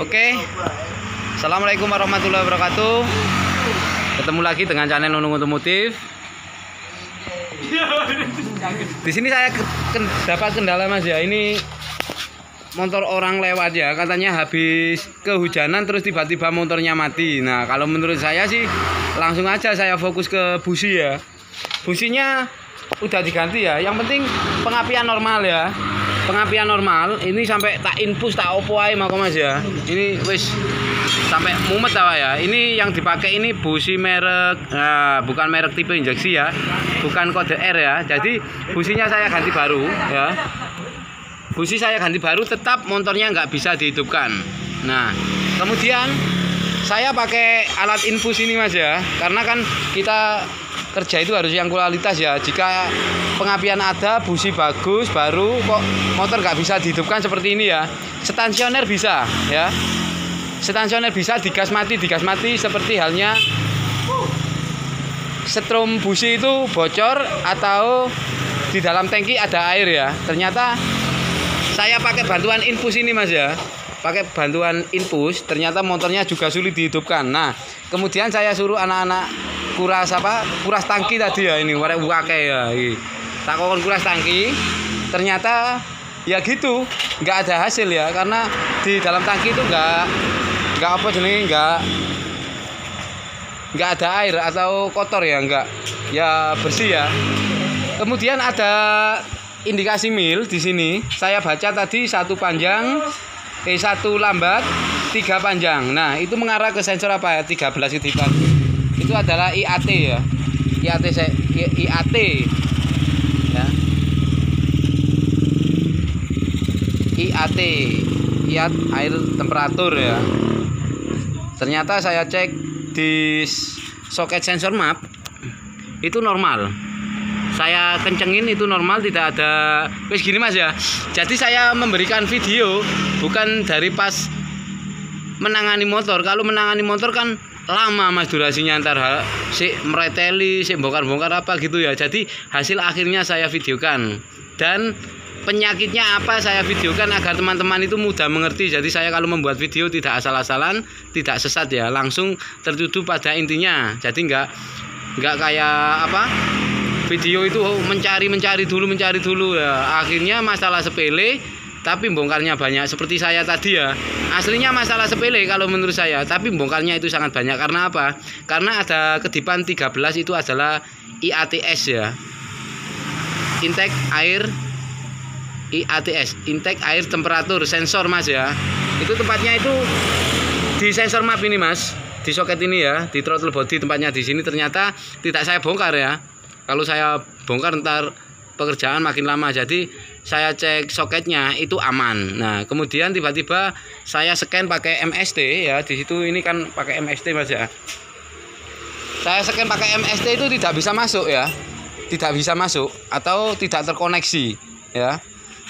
Oke. Assalamualaikum warahmatullahi wabarakatuh. Ketemu lagi dengan channel Nunung Otomotif. Di sini saya dapat kendala Mas ya. Ini motor orang lewat ya. Katanya habis kehujanan terus tiba-tiba motornya mati. Nah, kalau menurut saya sih langsung aja saya fokus ke busi ya. Businya udah diganti ya. Yang penting pengapian normal ya. Pengapian normal ini sampai tak infus tak opo ae mako Mas ya. Ini wis sampai mumet apa ya. Ini yang dipakai ini busi merek bukan merek tipe injeksi ya. Bukan kode R ya. Jadi businya saya ganti baru ya. Busi saya ganti baru, tetap motornya nggak bisa dihidupkan. Nah, kemudian saya pakai alat infus ini Mas ya. Karena kan kita kerja itu harus yang kualitas ya. Jika pengapian ada, busi bagus, baru kok motor nggak bisa dihidupkan seperti ini ya. Stansioner bisa ya. Stansioner bisa, digas mati seperti halnya setrum busi itu bocor atau di dalam tangki ada air ya. Ternyata saya pakai bantuan infus ini Mas ya. Pakai bantuan infus, ternyata motornya juga sulit dihidupkan. Nah, kemudian saya suruh anak-anak kuras tangki tadi ya, ini warna wake ya. Tak kokon kuras tangki, ternyata ya gitu, nggak ada hasil ya, karena di dalam tangki itu nggak apa jenis, nggak ada air atau kotor ya, nggak, ya bersih ya. Kemudian ada indikasi mil di sini. Saya baca tadi satu panjang, satu lambat, 3 panjang. Nah, itu mengarah ke sensor apa ya? 13 ketipan. Itu adalah IAT ya. IAT ya. IAT air temperatur ya. Ternyata saya cek di soket sensor map itu normal. Saya kencengin itu normal, tidak ada. Wes gini Mas ya. Jadi saya memberikan video bukan dari pas menangani motor. Kalau menangani motor kan lama Mas durasinya, antar si mereteli, si bongkar-bongkar apa gitu ya. Jadi hasil akhirnya saya videokan. Dan penyakitnya apa saya videokan agar teman-teman itu mudah mengerti. Jadi saya kalau membuat video tidak asal-asalan, tidak sesat ya, langsung tertuju pada intinya. Jadi nggak kayak apa? Video itu mencari dulu ya. Akhirnya masalah sepele tapi bongkarnya banyak seperti saya tadi ya. Aslinya masalah sepele kalau menurut saya, tapi bongkarnya itu sangat banyak. Karena apa? Karena ada kedipan 13 itu adalah IATS ya. Intake air IATS, intake air temperatur sensor Mas ya. Itu tempatnya itu di sensor map ini Mas, di soket ini ya, di throttle body tempatnya di sini. Ternyata tidak saya bongkar ya. Kalau saya bongkar ntar pekerjaan makin lama. Jadi saya cek soketnya itu aman. Nah, kemudian tiba-tiba saya scan pakai MST ya. Di situ ini kan pakai MST Mas ya. Saya scan pakai MST itu tidak bisa masuk ya. Tidak bisa masuk atau tidak terkoneksi ya.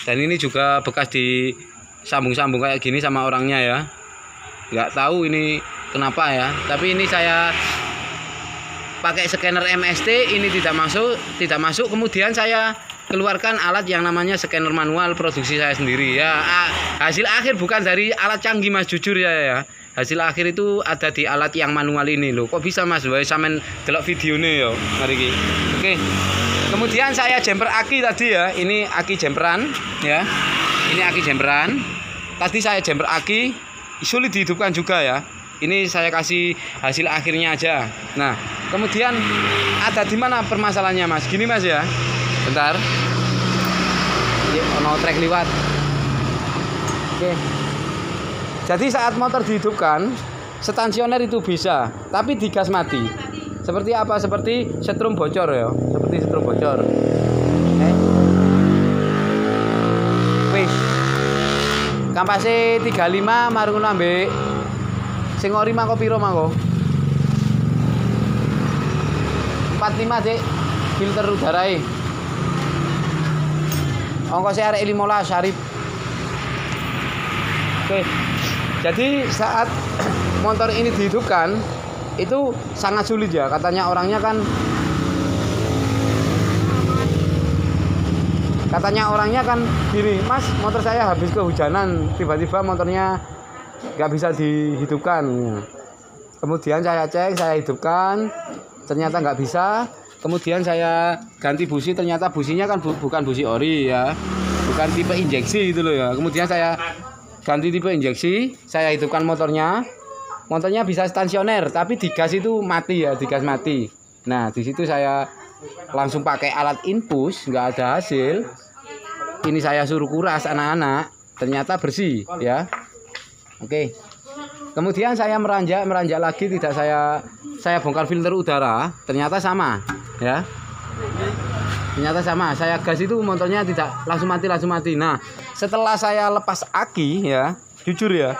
Dan ini juga bekas disambung-sambung kayak gini sama orangnya ya. Nggak tahu ini kenapa ya. Tapi ini saya pakai scanner MST, ini tidak masuk. Kemudian saya keluarkan alat yang namanya scanner manual produksi saya sendiri ya. Hasil akhir bukan dari alat canggih Mas, jujur ya. Hasil akhir itu ada di alat yang manual ini loh. Kok bisa Mas? Wae sampean delok videone ya. Mari iki. Oke. Kemudian saya jumper aki tadi ya. Ini aki jumperan ya. Ini aki jumperan. Tadi saya jumper aki, sulit dihidupkan juga ya. Ini saya kasih hasil akhirnya aja. Nah, kemudian ada di mana permasalahannya Mas? Gini Mas ya. Bentar. Ini ono trek liwat. Oke. Jadi saat motor dihidupkan, stansioner itu bisa, tapi digas mati. Seperti apa? Seperti setrum bocor ya. Seperti setrum bocor. Wis. Kampase 35 marung ambek sing ori mangko piro mangko? 45 Dik, filter udarae. Ongkose arek 15 Syarif. Oke. Jadi saat motor ini dihidupkan itu sangat sulit ya. Katanya orangnya kan Katanya orangnya kan gini, Mas, motor saya habis kehujanan, tiba-tiba motornya nggak bisa dihidupkan. Kemudian saya cek, saya hidupkan, ternyata nggak bisa. Kemudian saya ganti busi, ternyata businya kan bukan busi ori ya, bukan tipe injeksi itu loh ya. Kemudian saya ganti tipe injeksi, saya hidupkan motornya. Motornya bisa stasioner, tapi digas itu mati ya, digas mati. Nah, di situ saya langsung pakai alat infus, nggak ada hasil. Ini saya suruh kuras anak-anak, ternyata bersih ya. Oke. Kemudian saya meranjak lagi, tidak saya bongkar filter udara, ternyata sama ya. Ternyata sama, saya gas itu motornya tidak langsung mati. Nah, setelah saya lepas aki ya, jujur ya,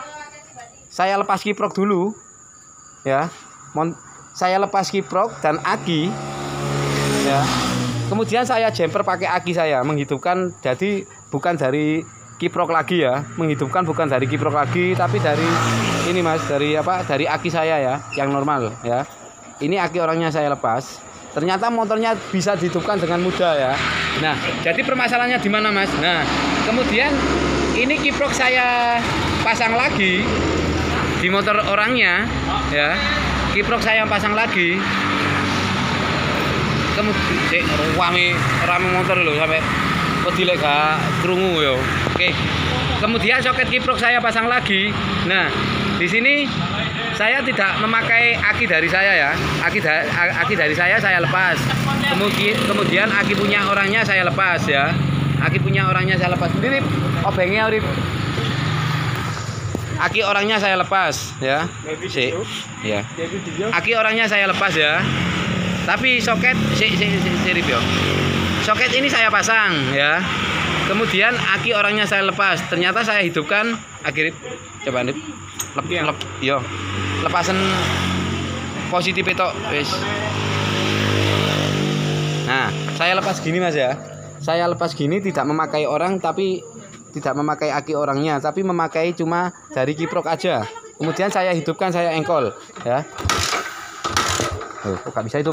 saya lepas kiprok dulu ya. Saya lepas kiprok dan aki ya. Kemudian saya jumper pakai aki, saya menghidupkan, jadi bukan dari kiprok lagi ya, menghidupkan bukan dari kiprok lagi, tapi dari ini Mas, dari apa? Dari aki saya ya, yang normal ya. Ini aki orangnya saya lepas. Ternyata motornya bisa dihidupkan dengan mudah ya. Nah, jadi permasalahannya di mana Mas? Nah, kemudian ini kiprok saya pasang lagi di motor orangnya ya. Kiprok saya pasang lagi. Kemudian rame motor loh sampai pedilek gak krungu yo. Oke. Kemudian soket kiprok saya pasang lagi. Nah, di sini saya tidak memakai aki dari saya ya. Aki dari saya lepas. Kemudian aki punya orangnya saya lepas ya. Aki punya orangnya saya lepas. Ini obengnya urip. Aki orangnya saya lepas ya. Ya. Aki orangnya saya lepas ya. Tapi soket soket ini saya pasang ya. Kemudian aki orangnya saya lepas. Ternyata saya hidupkan aki coba Nip. Lepasan positif itu wis. Nah, saya lepas gini Mas ya. Saya lepas gini tidak memakai orang, tapi tidak memakai aki orangnya, tapi memakai cuma dari kiprok aja. Kemudian saya hidupkan, saya engkol ya. Oh, kok gak bisa hidup?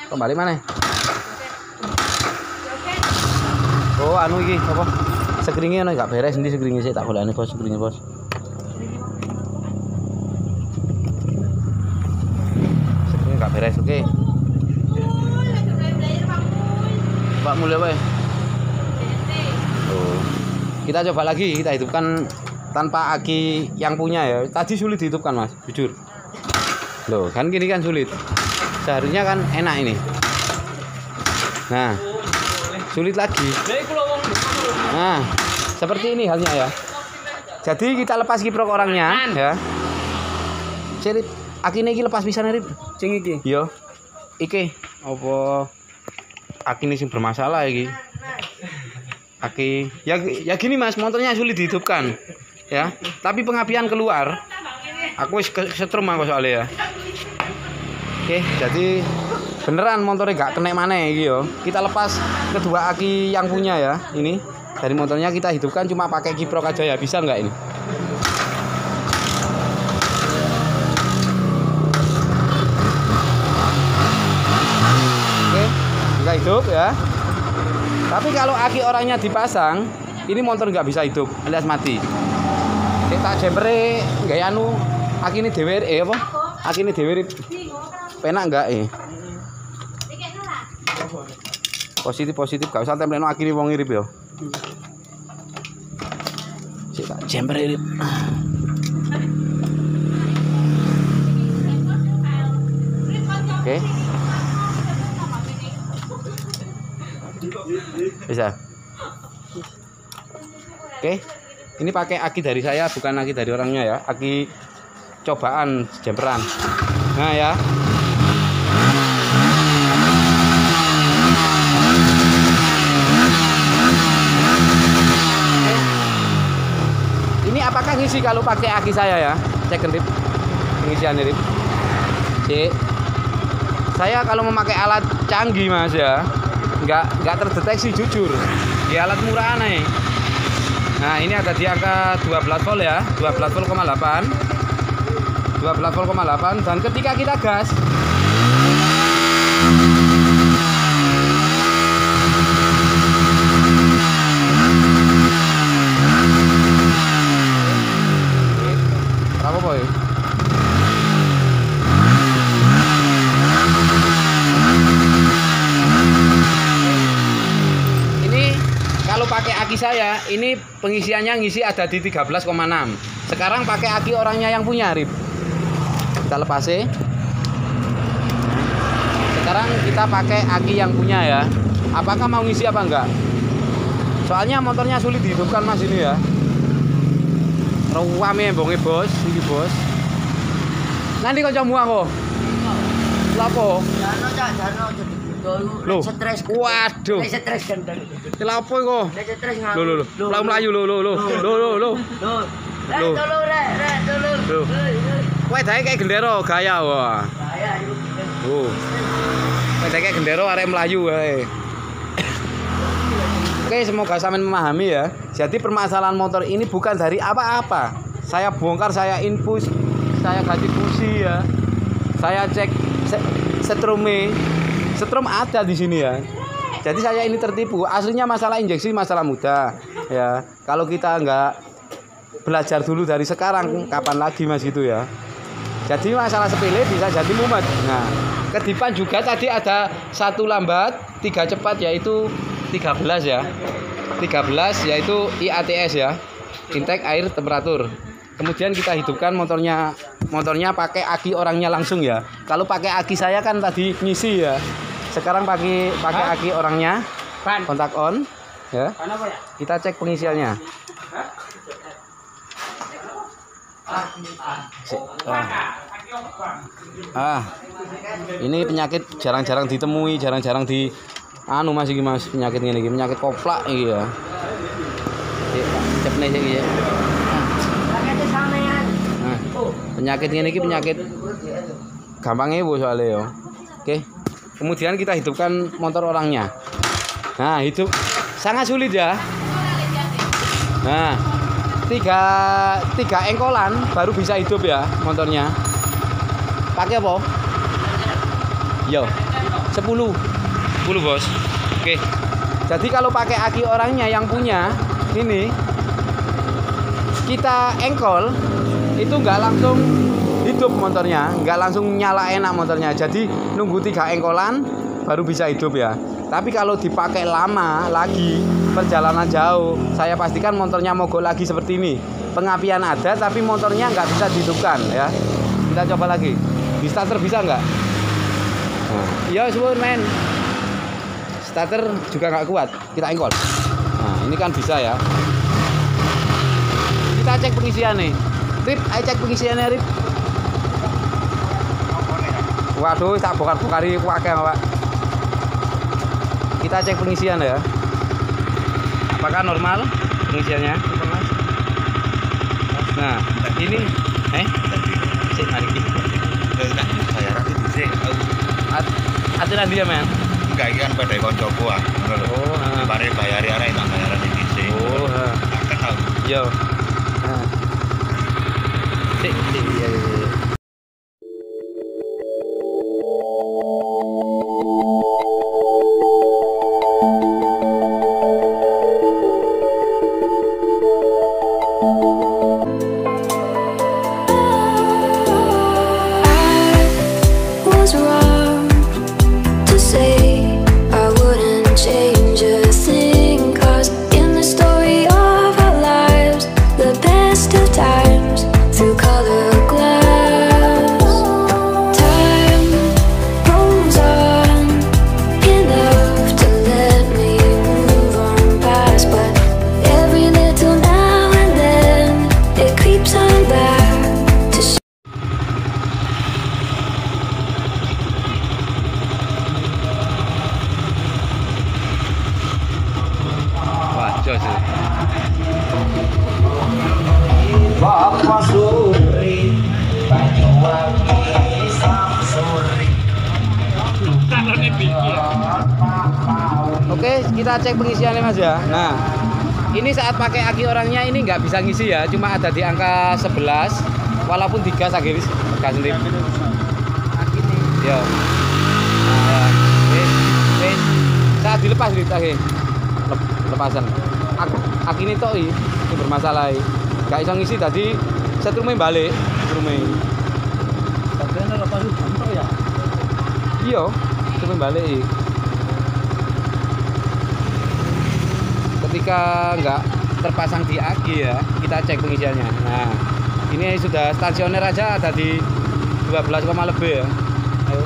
Kembali mana? Oh, anu iki apa? Sekringnya ono gak beres, endi sekringnya sih tak golekane Bos, sekringnya Bos. Sekringnya gak beres, oke. Pak mulai apa ya? Oh. Kita coba lagi, kita hidupkan tanpa aki yang punya ya. Tadi sulit dihidupkan Mas, jujur. Loh, kan gini kan sulit. Seharusnya kan enak ini. Nah, sulit lagi. Nah, seperti ini halnya ya. Jadi kita lepas kiprok orangnya ya. Sirip, akine iki lepas pisan Rip. Sing iki. Yo. Iki apa akine sing bermasalah iki. Aki ya gini Mas, motornya sulit dihidupkan. Ya, tapi pengapian keluar. Aku wis setrum aku soalnya ya. Oke, jadi beneran motornya gak kena maneh iki yo. Kita lepas kedua aki yang punya ya. Ini dari motornya kita hidupkan cuma pakai kiprok aja ya. Bisa nggak ini? Oke, bisa hidup ya. Tapi kalau aki orangnya dipasang, ini motor nggak bisa hidup, alias mati. Kita jempere gaya anu aki ini dewe apa? Aki ini dewe penak enggak positif gak usah templeno aki ini wong irip yo. Sik tak jemper irip. Oke. Bisa. Oke. Ini pakai aki dari saya, bukan aki dari orangnya ya. Aki cobaan jemperan. Nah ya. Ini apakah ngisi kalau pakai aki saya ya? Cek Rip. Pengisian Rip. Cek. Saya kalau memakai alat canggih Mas ya, nggak terdeteksi jujur. Di alat murah nih. Nah, ini ada di angka 12 volt ya, 12 volt, 8. 12 volt, 8 dan ketika kita gas apa ya? Ini kalau pakai aki saya, ini pengisiannya ngisi ada di 13,6. Sekarang pakai aki orangnya yang punya, Rip. Kita lepas ya. Sekarang kita pakai aki yang punya ya. Apakah mau ngisi apa enggak? Soalnya motornya sulit dihidupkan Mas ini ya. Rame bonge bos, ini bos. Nanti kancamu aku. Lapo? Loh, stres. waduh. Stres gendeng. Lapo iku? Stres Lho. Melayu lho. Tolong rek, tolong. Loh. Kowe dae kayak gendera gaya wah. Saya itu. Oh. Kowe dae kayak gendera arek melayu wae. Oke, semoga sampean memahami ya. Jadi permasalahan motor ini bukan dari apa-apa. Saya bongkar, saya infus, saya ganti busi ya. Saya cek setrum ada di sini ya. Jadi saya ini tertipu. Aslinya masalah injeksi masalah mudah ya. Kalau kita nggak belajar dulu dari sekarang, kapan lagi Mas gitu ya. Jadi masalah sepele bisa jadi mumet. Nah, kedipan juga tadi ada satu lambat, 3 cepat yaitu 13 ya. 13 yaitu IATS ya. Intake air temperatur. Kemudian kita hidupkan motornya pakai aki orangnya langsung ya. Kalau pakai aki saya kan tadi ngisi ya. Sekarang pakai aki orangnya. Kontak on ya. Kita cek pengisiannya. Ini penyakit jarang-jarang ditemui, jarang-jarang di Mas iki Mas, penyakit ngene iki, penyakit koplak iki ya. Cepne iki ya. Nah, penyakit ngene iki penyakit gampang ewo soalnya ya. Oke. Kemudian kita hidupkan motor orangnya. Nah, hidup sangat sulit ya. Nah, tiga engkolan baru bisa hidup ya motornya. Pakai apa? Yo, 10 bos. Oke. Jadi kalau pakai aki orangnya yang punya ini, kita engkol itu nggak langsung hidup motornya, nggak langsung nyala enak motornya. Jadi nunggu 3 engkolan baru bisa hidup ya. Tapi kalau dipakai lama lagi, perjalanan jauh, saya pastikan motornya mogok lagi seperti ini. Pengapian ada, tapi motornya nggak bisa dihidupkan ya. Kita coba lagi. Di starter bisa nggak? Nah, ya suwun men. Starter juga nggak kuat, kita engkol. Nah, ini kan bisa ya. Kita cek pengisiannya. Rip, ayo cek pengisiannya Rip. Waduh, tak bongkar-bongkari kuake Pak. Kita cek pengisian ya. Apakah normal pengisiannya? Nah, ini sik mari iki. Bayaran itu sih. Aturan dia men. Enggak iki kan pada koncoku ah. Ngono lho. Oh, heeh. Bare bayari arek tak bayaran iki sih. Oh, heeh. Tak tahu. Yo. Nah. Sik, iya. Bapak Suri Banyuwangi Samsuri. Oke, kita cek pengisiannya Mas ya. Nah, ini saat pakai aki orangnya ini nggak bisa ngisi ya, cuma ada di angka 11 walaupun digas akhirnya gas sendiri. Yo. Nah, wis saat dilepas akhir. Lepasan. Aki ini toh ini bermasalah. Gak iso ngisi tadi setrumnya balik. setrum-setrume. Tapi ana lepas jumper ya. Iya, coba balik. Ketika nggak terpasang di aki ya, kita cek pengisiannya. Nah, ini sudah stasioner aja ada di 12, lebih ya. Ayo.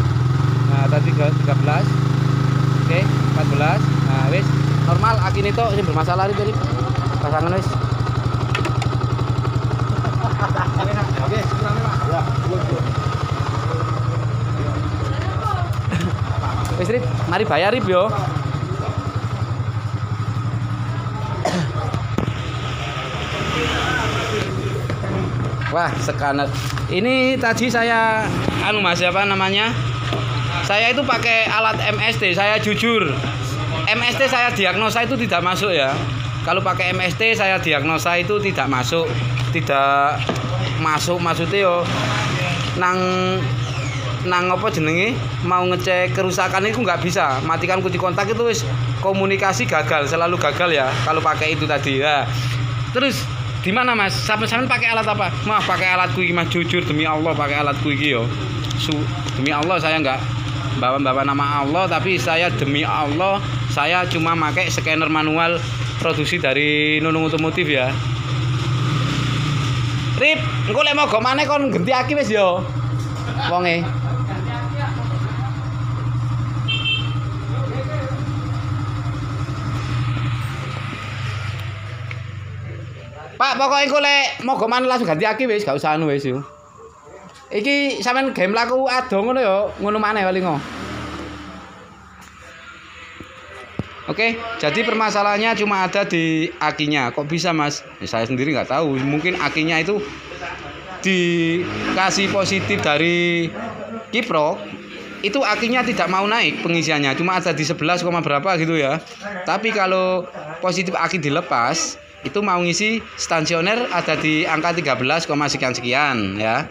Nah, tadi 13. Oke, 14. Nah, wis normal aki ini tuh bermasalah itu pasangan wis. Oke, ya. Wis Rip, mari bayar Rip yo. Wah, sekaner. Ini tadi saya Mas apa namanya? Saya itu pakai alat MST, saya jujur. MST saya diagnosa itu tidak masuk ya. Kalau pakai MST saya diagnosa itu tidak masuk. Tidak masuk maksudnya yo nang apa jenenge mau ngecek kerusakan itu nggak bisa. Matikan kunci kontak itu wis komunikasi gagal, selalu gagal ya kalau pakai itu tadi ya. Terus gimana Mas? Sampean pakai alat apa? Mah pakai alatku iki Mas, jujur demi Allah pakai alatku iki yo. Demi Allah saya nggak bawa nama Allah, tapi saya demi Allah saya cuma pakai scanner manual produksi dari Nunung Otomotif ya. Rip, engko lek mogok maneh kon genti aki wis yo. Wonge. Pak, pokoknya engko lek mogok maneh langsung ganti aki wis, gak usah anu wis yo. Iki sampean game laku ado ngono yo, ngono maneh paling ngo. Oke, jadi permasalahannya cuma ada di akinya. Kok bisa Mas? Ya, saya sendiri nggak tahu. Mungkin akinya itu dikasih positif dari Kipro, itu akinya tidak mau naik pengisiannya. Cuma ada di 11, berapa gitu ya. Tapi kalau positif aki dilepas, itu mau ngisi stasioner ada di angka 13, sekian ya.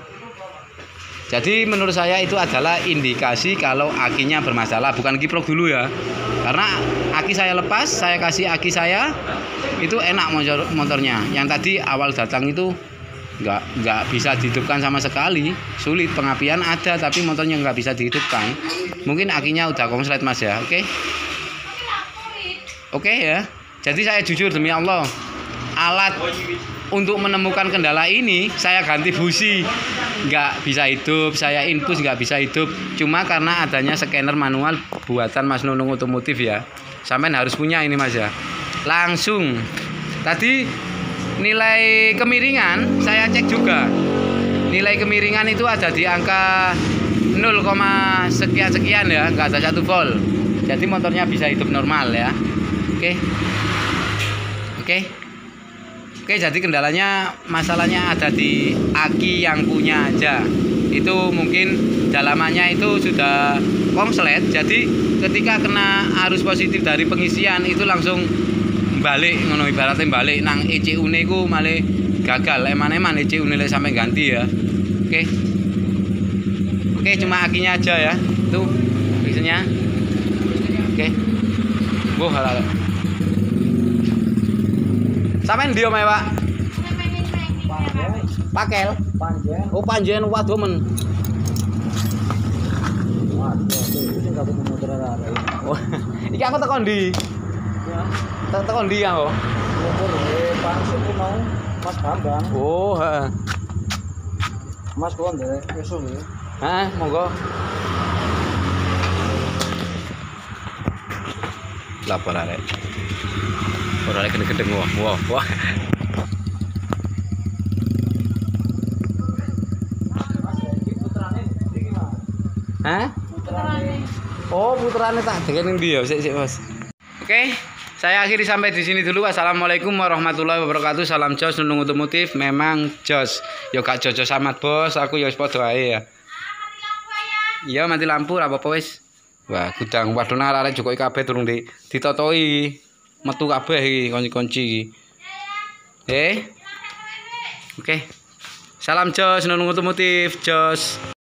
Jadi menurut saya itu adalah indikasi kalau akinya bermasalah, bukan kiprok dulu ya. Karena aki saya lepas, saya kasih aki saya, itu enak motornya. Yang tadi awal datang itu nggak bisa dihidupkan sama sekali, sulit. Pengapian ada, tapi motornya nggak bisa dihidupkan. Mungkin akinya udah konslet Mas ya, oke? Oke ya. Jadi saya jujur demi Allah, alat untuk menemukan kendala ini saya ganti busi, nggak bisa hidup, saya infus nggak bisa hidup, cuma karena adanya scanner manual buatan Mas Nunung Otomotif ya. Sampai harus punya ini Mas ya. Langsung tadi nilai kemiringan saya cek juga, nilai kemiringan itu ada di angka 0, sekian ya, nggak ada 1 volt. Jadi motornya bisa hidup normal ya. Oke, jadi kendalanya, masalahnya ada di aki yang punya aja. Itu mungkin dalamannya itu sudah konslet. Jadi ketika kena arus positif dari pengisian itu langsung balik, ngono ibaratnya balik nang ECU-ne ku malah gagal. Eman-eman ECU-ne sampai ganti ya. Oke, cuma akinya aja ya. Itu biasanya. Oke. Boh, halal. Sampeyan ndi omahe, Pak? Pakel. Panjen. Oh, panjen waduh men. Waduh, iki enggak ketemu motor arek. Oh, iki aku tekan ndi? Ya. Tekan ndi aku? Motor pangsip ku mau Mas Bambang. Oh, heeh. Mas kon ndek esuk ya. Heeh, monggo. Lapor arek. Ora lek gedeng wah. Hah? Oh, putrane tak dengen ndi ya? Sik Mas. Oke, saya akhiri sampai di sini dulu. Wassalamualaikum warahmatullahi wabarakatuh. Salam jos Nunung Otomotif, memang jos. Yo gak jos amat, Bos. Aku yo wis padha ae ya. Iya, mati lampu ora apa-apa wis. Wah, gudang waduh nang arek jokoki kabeh durung ditotoi. Metu kabeh iki kunci-kunci iki. Oke. Salam jos Nunung Otomotif, jos.